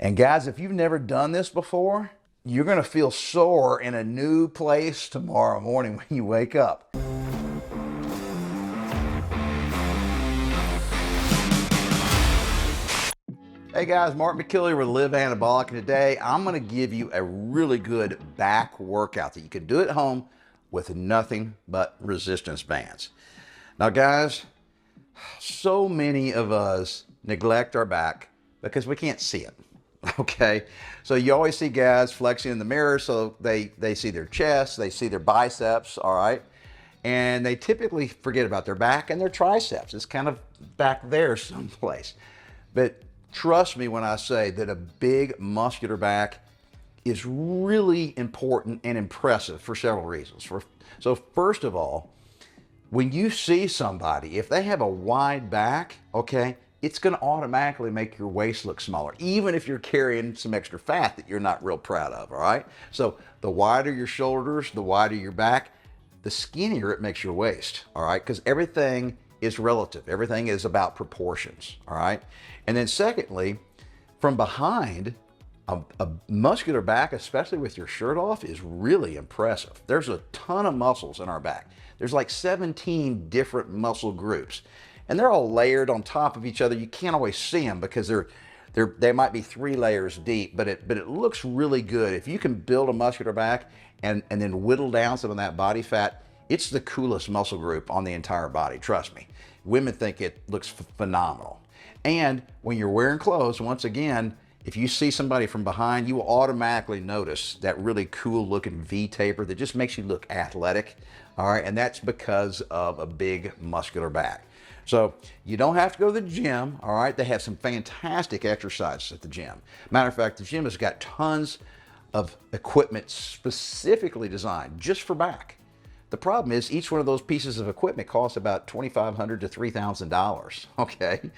And guys, if you've never done this before, you're gonna feel sore in a new place tomorrow morning when you wake up. Hey guys, Mark McKilley with Live Anabolic, and today I'm gonna give you a really good back workout that you can do at home with nothing but resistance bands. Now guys, so many of us neglect our back because we can't see it. Okay, so you always see guys flexing in the mirror, so they see their chest, they see their biceps, all right, and they typically forget about their back and their triceps. It's kind of back there someplace. But trust me when I say that a big muscular back is really important and impressive for several reasons. So first of all, when you see somebody, if they have a wide back, okay, it's going to automatically make your waist look smaller, even if you're carrying some extra fat that you're not real proud of, all right? So the wider your shoulders, the wider your back, the skinnier it makes your waist, all right? Because everything is relative. Everything is about proportions, all right? And then secondly, from behind, a muscular back, especially with your shirt off, is really impressive. There's a ton of muscles in our back. There's like 17 different muscle groups, and they're all layered on top of each other. You can't always see them because they might be 3 layers deep, but it looks really good. If you can build a muscular back and then whittle down some of that body fat, it's the coolest muscle group on the entire body, trust me. Women think it looks phenomenal. And when you're wearing clothes, once again, if you see somebody from behind, you will automatically notice that really cool looking V taper that just makes you look athletic, all right? And that's because of a big muscular back. So you don't have to go to the gym, all right? They have some fantastic exercises at the gym. Matter of fact, the gym has got tons of equipment specifically designed just for back. The problem is each one of those pieces of equipment costs about $2,500 to $3,000, okay?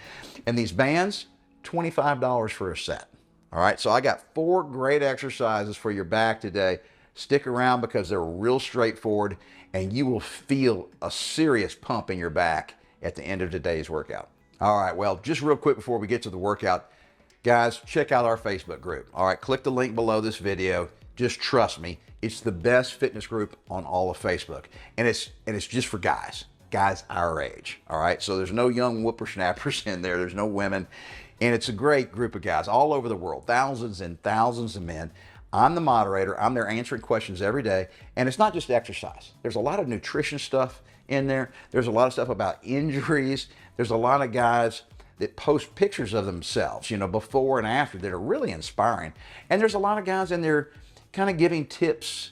And these bands, $25 for a set, all right? So I got 4 great exercises for your back today. Stick around because they're real straightforward and you will feel a serious pump in your back at the end of today's workout. All right, well, just real quick before we get to the workout, guys, check out our Facebook group. All right, click the link below this video. Just trust me, it's the best fitness group on all of Facebook. And it's just for guys our age, all right? So there's no young whippersnappers in there, there's no women. And it's a great group of guys all over the world, thousands and thousands of men. I'm the moderator, I'm there answering questions every day. And it's not just exercise. There's a lot of nutrition stuff in there. There's a lot of stuff about injuries. There's a lot of guys that post pictures of themselves, you know, before and after, that are really inspiring. And there's a lot of guys in there kind of giving tips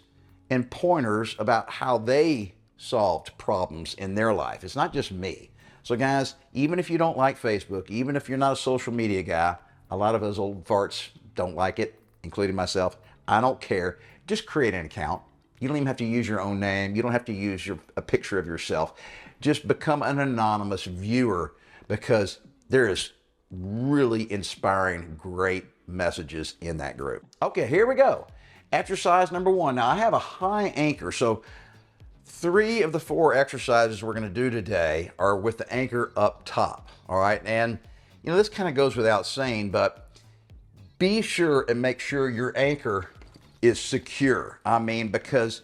and pointers about how they solved problems in their life. It's not just me. So guys, even if you don't like Facebook, even if you're not a social media guy, a lot of us old farts don't like it, including myself. I don't care. Just create an account. You don't even have to use your own name. You don't have to use a picture of yourself. Just become an anonymous viewer because there is really inspiring, great messages in that group. Okay, here we go. Exercise number 1. Now I have a high anchor, so 3 of the 4 exercises we're going to do today are with the anchor up top, all right? And, you know, this kind of goes without saying, but be sure and make sure your anchor is secure. I mean, because,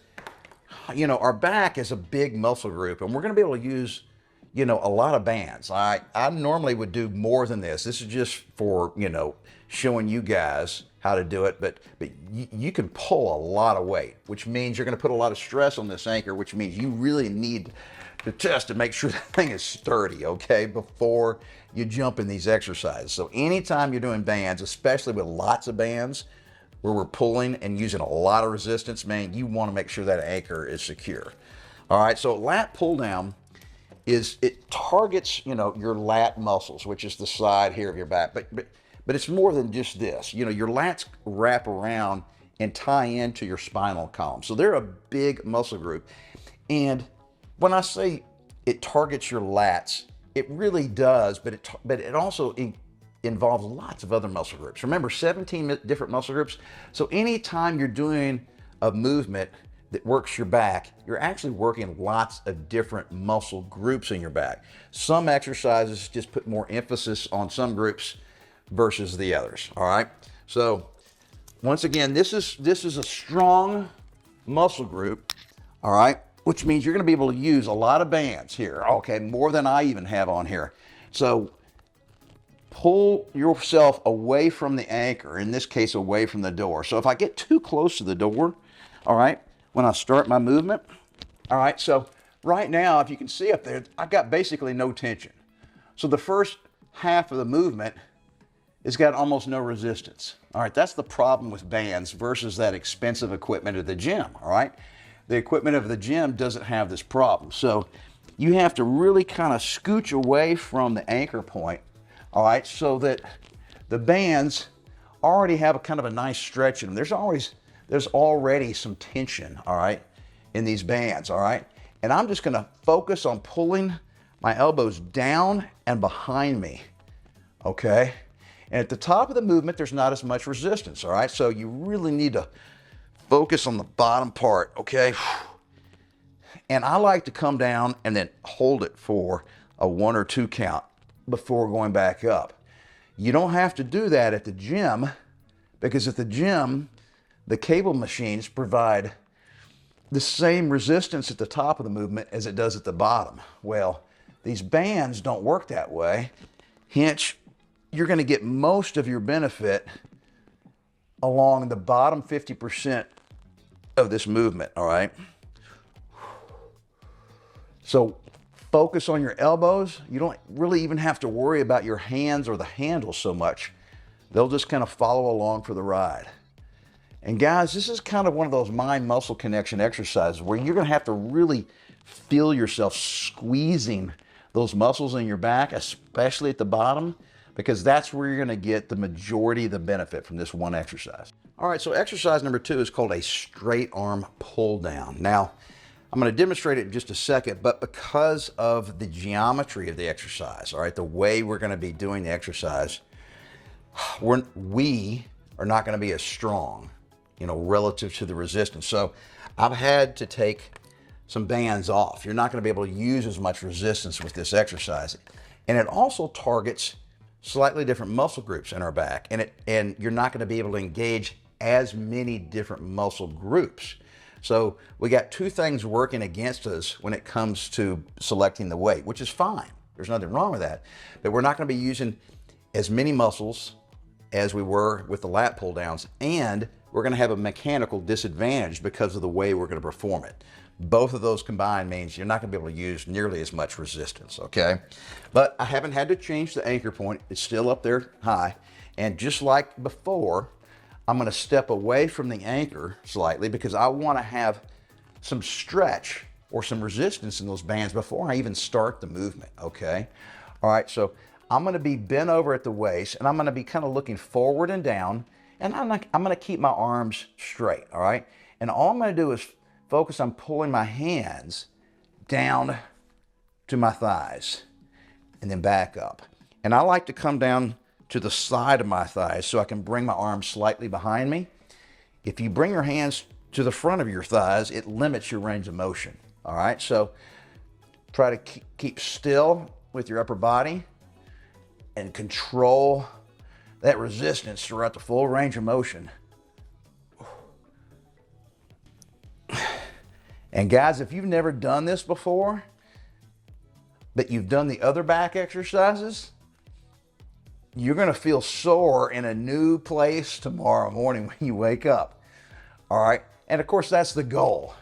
you know, our back is a big muscle group, and we're going to be able to use, you know, a lot of bands. I normally would do more than this. This is just for, you know, showing you guys how to do it, but you can pull a lot of weight, which means you're going to put a lot of stress on this anchor, which means you really need to test and make sure that thing is sturdy, okay, before you jump in these exercises. So anytime you're doing bands, especially with lots of bands where we're pulling and using a lot of resistance, man, you want to make sure that anchor is secure. All right, so lat pull down it targets, you know, your lat muscles, which is the side here of your back, but it's more than just this. You know, your lats wrap around and tie into your spinal column. So they're a big muscle group. And when I say it targets your lats, it really does, but it also involves lots of other muscle groups. Remember, 17 different muscle groups. So anytime you're doing a movement that works your back, you're actually working lots of different muscle groups in your back. Some exercises just put more emphasis on some groups versus the others. All right. So once again, this is a strong muscle group. All right. Which means you're going to be able to use a lot of bands here. Okay. More than I even have on here. So pull yourself away from the anchor, in this case, away from the door. So if I get too close to the door, all right, when I start my movement, all right, so right now, if you can see up there, I've got basically no tension. So the first half of the movement has got almost no resistance. All right, that's the problem with bands versus that expensive equipment at the gym, all right? The equipment of the gym doesn't have this problem. So you have to really kind of scooch away from the anchor point, all right, so that the bands already have a kind of a nice stretch in them. There's already some tension, all right, in these bands, all right? And I'm just gonna focus on pulling my elbows down and behind me, okay? And at the top of the movement, there's not as much resistance, all right? So you really need to focus on the bottom part, okay? And I like to come down and then hold it for a 1 or 2 count before going back up. You don't have to do that at the gym, because at the gym, the cable machines provide the same resistance at the top of the movement as it does at the bottom. Well, these bands don't work that way. Hence, you're going to get most of your benefit along the bottom 50% of this movement, all right? So focus on your elbows. You don't really even have to worry about your hands or the handle so much. They'll just kind of follow along for the ride. And guys, this is kind of one of those mind-muscle connection exercises where you're going to have to really feel yourself squeezing those muscles in your back, especially at the bottom, because that's where you're going to get the majority of the benefit from this one exercise. All right, so exercise number 2 is called a straight arm pull down. Now, I'm going to demonstrate it in just a second, but because of the geometry of the exercise, all right, the way we're going to be doing the exercise, we are not going to be as strong, relative to the resistance. So I've had to take some bands off. You're not going to be able to use as much resistance with this exercise. And it also targets slightly different muscle groups in our back, and you're not going to be able to engage as many different muscle groups. So we got 2 things working against us when it comes to selecting the weight, which is fine. There's nothing wrong with that. But we're not going to be using as many muscles as we were with the lat pull downs, and we're going to have a mechanical disadvantage because of the way we're going to perform it. Both of those combined means you're not going to be able to use nearly as much resistance, okay? But I haven't had to change the anchor point. It's still up there high. And just like before, I'm going to step away from the anchor slightly because I want to have some stretch or some resistance in those bands before I even start the movement, okay? All right, so I'm going to be bent over at the waist, and I'm going to be kind of looking forward and down, and I'm going to keep my arms straight, all right? And all I'm going to do is focus on pulling my hands down to my thighs and then back up. And I like to come down to the side of my thighs so I can bring my arms slightly behind me. If you bring your hands to the front of your thighs, it limits your range of motion. All right, so try to keep still with your upper body and control that resistance throughout the full range of motion. And guys, if you've never done this before, but you've done the other back exercises, you're going to feel sore in a new place tomorrow morning when you wake up. All right. And of course, that's the goal.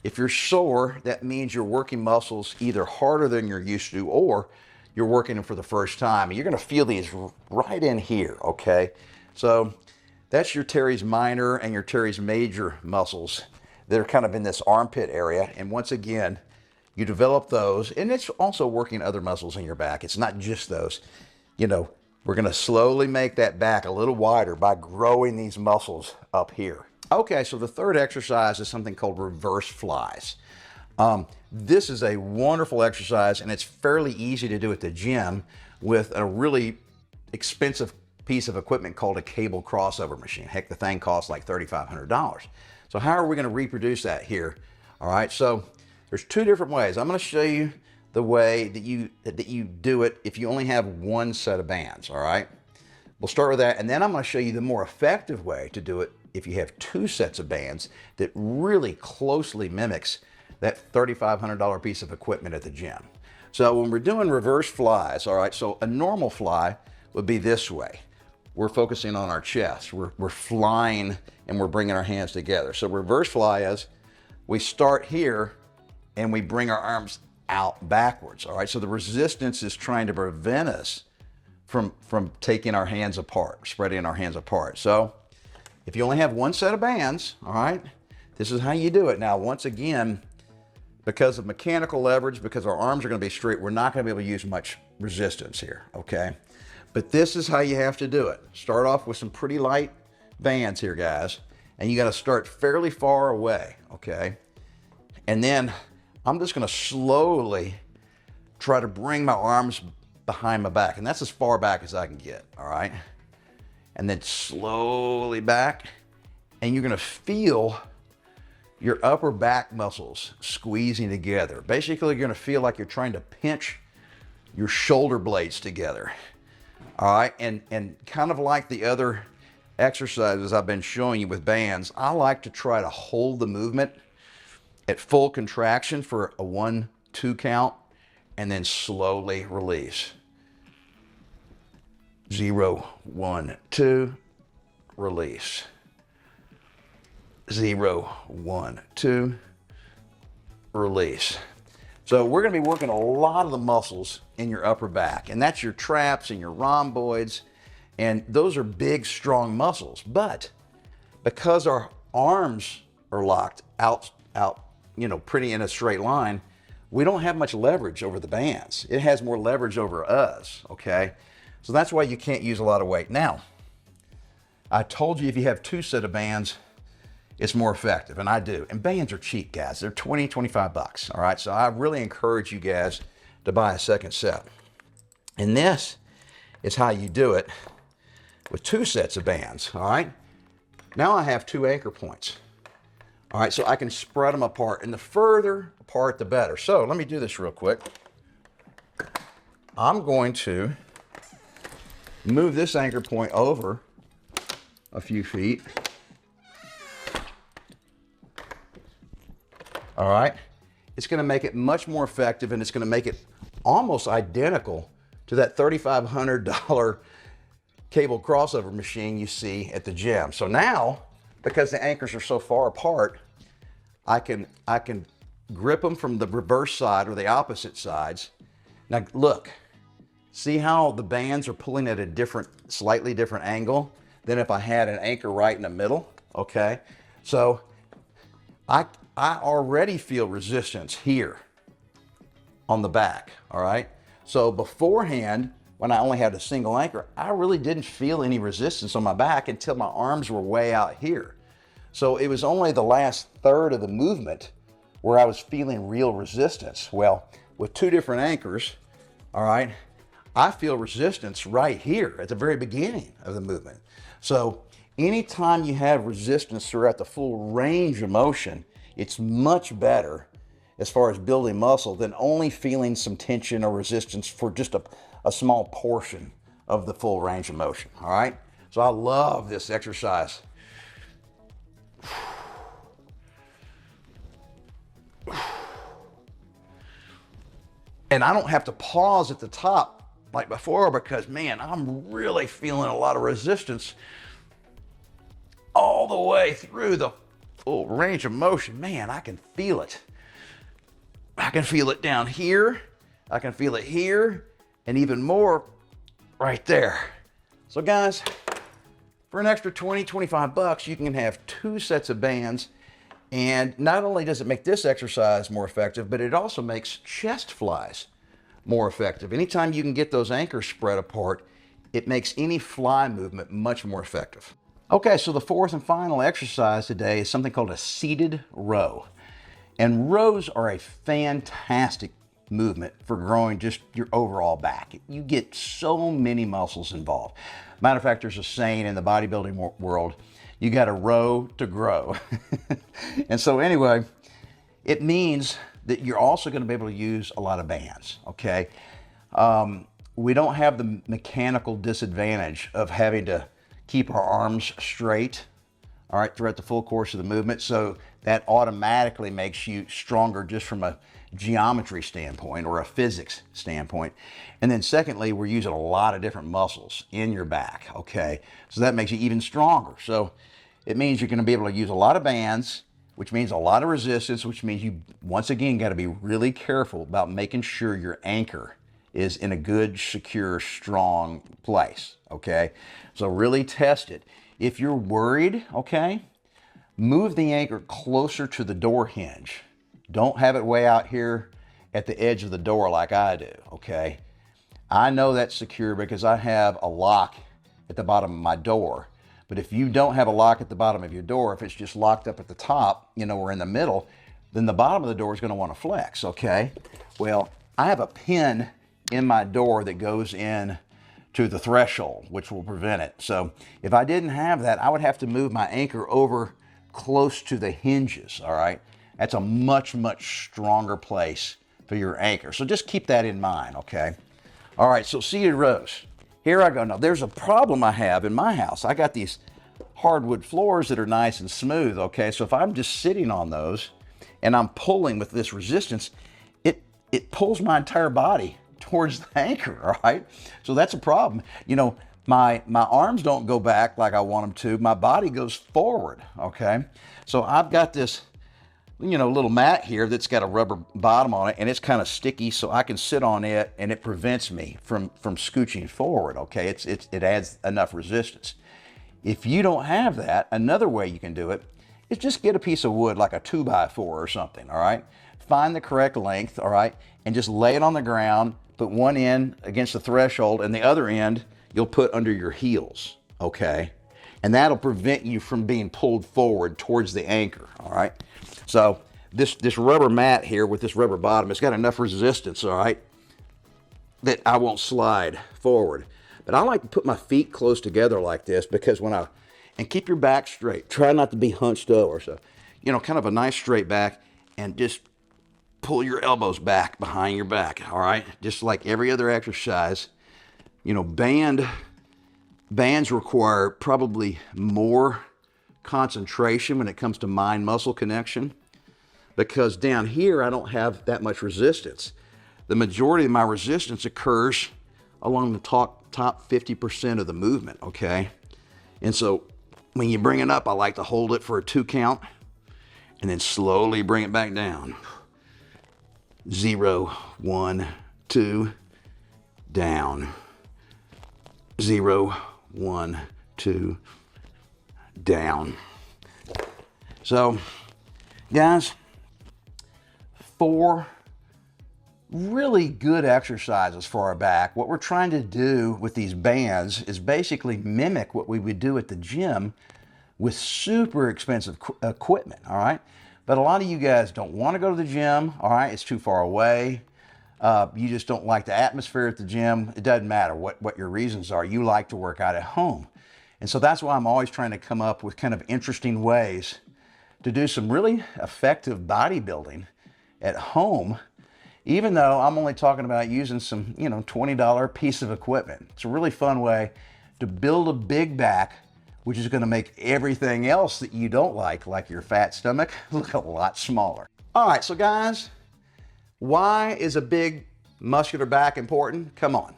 If you're sore, that means you're working muscles either harder than you're used to, or you're working them for the first time. And you're going to feel these right in here. Okay. So that's your teres minor and your teres major muscles. They're kind of in this armpit area. And once again, you develop those, and it's also working other muscles in your back. It's not just those. We're going to slowly make that back a little wider by growing these muscles up here. Okay, so the third exercise is something called reverse flies. This is a wonderful exercise, and it's fairly easy to do at the gym with a really expensive piece of equipment called a cable crossover machine. Heck, the thing costs like $3,500. So how are we going to reproduce that here? All right, so there's 2 different ways. I'm going to show you the way that you do it if you only have one set of bands, all right? we'll start with that, and then I'm going to show you the more effective way to do it if you have 2 sets of bands that really closely mimics that $3,500 piece of equipment at the gym. So when we're doing reverse flies, all right, so a normal fly would be this way. We're focusing on our chest. We're flying and we're bringing our hands together. So reverse fly is we start here and we bring our arms out backwards, all right? So the resistance is trying to prevent us from taking our hands apart, spreading our hands apart. So if you only have 1 set of bands, all right, this is how you do it. Now, once again, because of mechanical leverage, because our arms are going to be straight, we're not going to be able to use much resistance here, okay? But this is how you have to do it. Start off with some pretty light bands here, guys, and you got to start fairly far away, okay? And then I'm just going to slowly try to bring my arms behind my back, and that's as far back as I can get, all right? And then slowly back, and you're going to feel your upper back muscles squeezing together. Basically, you're going to feel like you're trying to pinch your shoulder blades together, all right? And kind of like the other exercises I've been showing you with bands, I like to try to hold the movement at full contraction for a 1-2 count, and then slowly release. 0, 1, 2, release. 0, 1, 2, release. So we're going to be working a lot of the muscles in your upper back, and that's your traps and your rhomboids, and those are big, strong muscles. But because our arms are locked out, you know, pretty in a straight line, we don't have much leverage over the bands. It has more leverage over us, okay? So that's why you can't use a lot of weight. Now, I told you if you have 2 set of bands, it's more effective, and I do. And bands are cheap, guys. They're 20, 25 bucks, all right? So I really encourage you guys to buy a second set. And this is how you do it with 2 sets of bands, all right? Now I have 2 anchor points. All right, so I can spread them apart, and the further apart, the better. So let me do this real quick. I'm going to move this anchor point over a few feet. All right, it's going to make it much more effective, and it's going to make it almost identical to that $3,500 cable crossover machine you see at the gym. So now, because the anchors are so far apart, I can grip them from the reverse side or the opposite sides. Now look, see how the bands are pulling at a slightly different angle than if I had an anchor right in the middle, okay? So I already feel resistance here on the back, all right? So beforehand, when I only had a single anchor, I really didn't feel any resistance on my back until my arms were way out here. So it was only the last third of the movement where I was feeling real resistance. Well, with 2 different anchors, all right, I feel resistance right here at the very beginning of the movement. So anytime you have resistance throughout the full range of motion, it's much better as far as building muscle than only feeling some tension or resistance for just a small portion of the full range of motion, all right? So I love this exercise. And I don't have to pause at the top like before because, man, I'm really feeling a lot of resistance all the way through the full range of motion. Man, I can feel it. I can feel it down here. I can feel it here, and even more right there. So guys, for an extra 20, 25 bucks, you can have 2 sets of bands. And not only does it make this exercise more effective, but it also makes chest flies more effective. Anytime you can get those anchors spread apart, it makes any fly movement much more effective. Okay, so the 4th and final exercise today is something called a seated row. And rows are a fantastic movement for growing just your overall back. You get so many muscles involved. Matter of fact, there's a saying in the bodybuilding world, you got to row to grow. And so anyway, it means that you're also going to be able to use a lot of bands, okay? we don't have the mechanical disadvantage of having to keep our arms straight, all right, throughout the full course of the movement. So that automatically makes you stronger just from a geometry standpoint or a physics standpoint. And then secondly, we're using a lot of different muscles in your back, okay? So that makes you even stronger. So it means you're gonna be able to use a lot of bands, which means a lot of resistance, which means you, once again, gotta be really careful about making sure your anchor is in a good, secure, strong place, okay? So really test it. If you're worried, okay, move the anchor closer to the door hinge. Don't have it way out here at the edge of the door like I do, okay? I know that's secure because I have a lock at the bottom of my door. But if you don't have a lock at the bottom of your door, if it's just locked up at the top, you know, or in the middle, then the bottom of the door is gonna wanna flex, okay? Well, I have a pin in my door that goes in to the threshold, which will prevent it. So if I didn't have that, I would have to move my anchor over close to the hinges, all right? That's a much, much stronger place for your anchor. So just keep that in mind, okay? All right, so seated rows. Here I go. Now there's a problem I have in my house. I got these hardwood floors that are nice and smooth, okay? So if I'm just sitting on those and I'm pulling with this resistance, it pulls my entire body towards the anchor, all right? So that's a problem. You know, my arms don't go back like I want them to. My body goes forward, okay? So I've got this, you know, little mat here that's got a rubber bottom on it, and it's kind of sticky, so I can sit on it and it prevents me from scooching forward, okay? It adds enough resistance. If you don't have that, another way you can do it is just get a piece of wood like a 2x4 or something, all right? Find the correct length, all right? And just lay it on the ground, put one end against the threshold and the other end you'll put under your heels, okay? And that'll prevent you from being pulled forward towards the anchor, all right? So this rubber mat here with this rubber bottom, it's got enough resistance, all right, that I won't slide forward. But I like to put my feet close together like this because and keep your back straight. Try not to be hunched over. So, you know, kind of a nice straight back, and just pull your elbows back behind your back, all right? Just like every other exercise. You know, bands require probably more concentration when it comes to mind-muscle connection, because down here I don't have that much resistance. The majority of my resistance occurs along the top 50% of the movement, okay? And so when you bring it up, I like to hold it for a 2 count and then slowly bring it back down. 0, 1, 2, down. 0, 1, 2, down. So, guys, 4 really good exercises for our back. What we're trying to do with these bands is basically mimic what we would do at the gym with super expensive equipment, all right? But a lot of you guys don't want to go to the gym, all right? It's too far away. You just don't like the atmosphere at the gym. It doesn't matter what your reasons are. You like to work out at home. And so that's why I'm always trying to come up with kind of interesting ways to do some really effective bodybuilding at home, even though I'm only talking about using some, you know, $20 piece of equipment. It's a really fun way to build a big back, which is going to make everything else that you don't like your fat stomach, look a lot smaller. All right, so guys, why is a big muscular back important? Come on.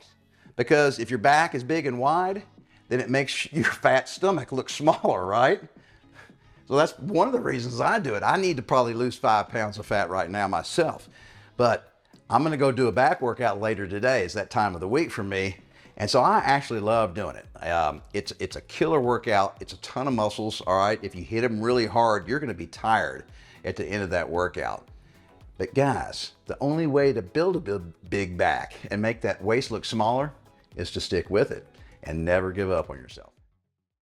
Because if your back is big and wide, then it makes your fat stomach look smaller, right? So that's one of the reasons I do it. I need to probably lose 5 pounds of fat right now myself. But I'm gonna go do a back workout later today. It's that time of the week for me. And so I actually love doing it. It's a killer workout. It's a ton of muscles, all right? If you hit them really hard, you're gonna be tired at the end of that workout. But guys, the only way to build a big back and make that waist look smaller is to stick with it and never give up on yourself.